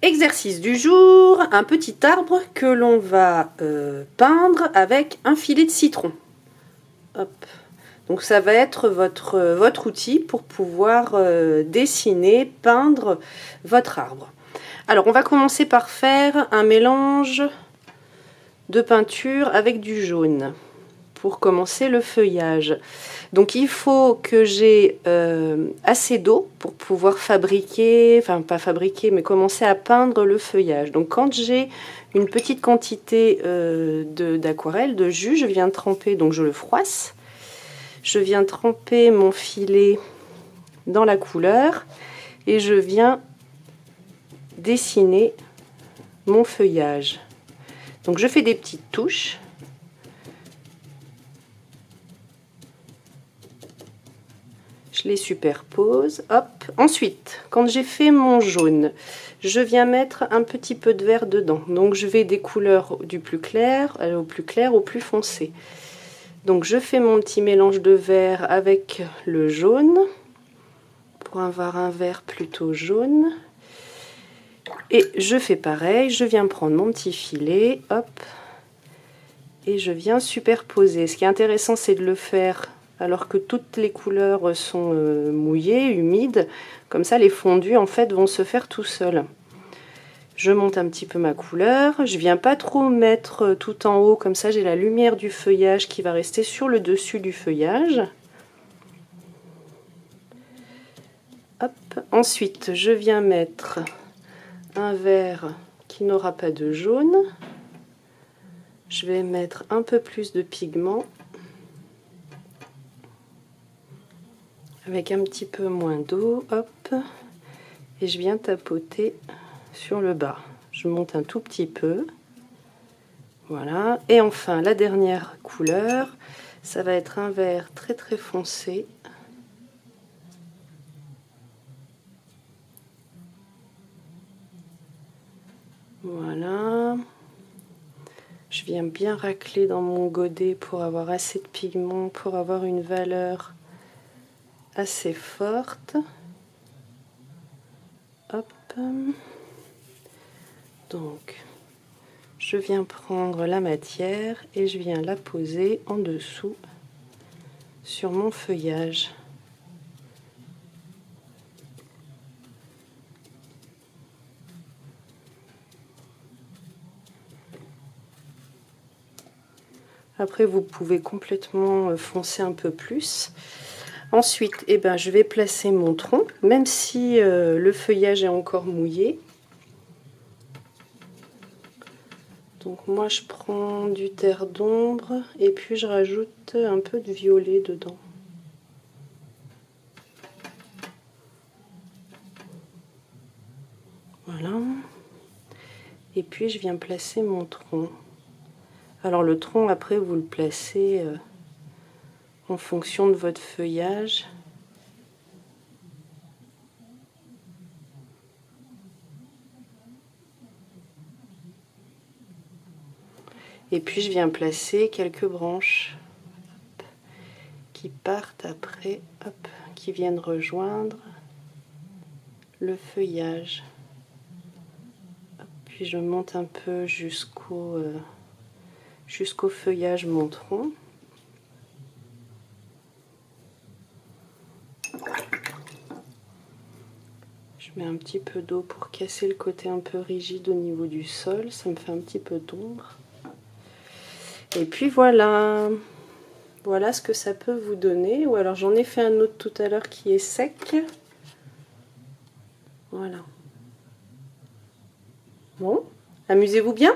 Exercice du jour, un petit arbre que l'on va peindre avec un filet de citron. Hop. Donc ça va être votre outil pour pouvoir dessiner, peindre votre arbre. Alors on va commencer par faire un mélange de peinture avec du jaune pour commencer le feuillage. Donc il faut que j'ai assez d'eau pour pouvoir fabriquer, enfin pas fabriquer, mais commencer à peindre le feuillage. Donc quand j'ai une petite quantité d'aquarelle, de jus, je viens tremper, donc je le froisse. Je viens tremper mon filet dans la couleur et je viens dessiner mon feuillage. Donc je fais des petites touches. Je les superpose, hop. Ensuite, quand j'ai fait mon jaune, je viens mettre un petit peu de vert dedans. Donc je vais des couleurs du plus clair au plus foncé. Donc je fais mon petit mélange de vert avec le jaune pour avoir un vert plutôt jaune. Et je fais pareil, je viens prendre mon petit filet, hop, et je viens superposer. Ce qui est intéressant, c'est de le faire alors que toutes les couleurs sont mouillées, humides. Comme ça, les fondus, en fait, vont se faire tout seuls. Je monte un petit peu ma couleur. Je viens pas trop mettre tout en haut, comme ça, j'ai la lumière du feuillage qui va rester sur le dessus du feuillage. Hop. Ensuite, je viens mettre un vert qui n'aura pas de jaune. Je vais mettre un peu plus de pigment avec un petit peu moins d'eau, hop, et je viens tapoter sur le bas. Je monte un tout petit peu, voilà. Et enfin la dernière couleur, ça va être un vert très très foncé. Voilà. Je viens bien racler dans mon godet pour avoir assez de pigment, pour avoir une valeur assez forte. Hop. Donc, je viens prendre la matière et je viens la poser en dessous sur mon feuillage. Après, vous pouvez complètement foncer un peu plus. Ensuite, eh ben, je vais placer mon tronc, même si le feuillage est encore mouillé. Donc moi, je prends du terre d'ombre et puis je rajoute un peu de violet dedans. Voilà. Et puis, je viens placer mon tronc. Alors le tronc, après, vous le placez en fonction de votre feuillage. Et puis je viens placer quelques branches qui partent après, hop, qui viennent rejoindre le feuillage. Hop, puis je monte un peu jusqu'au feuillage mon tronc. Je mets un petit peu d'eau pour casser le côté un peu rigide au niveau du sol, ça me fait un petit peu d'ombre. Et puis voilà, voilà ce que ça peut vous donner. Ou alors j'en ai fait un autre tout à l'heure qui est sec. Voilà. Bon, amusez-vous bien.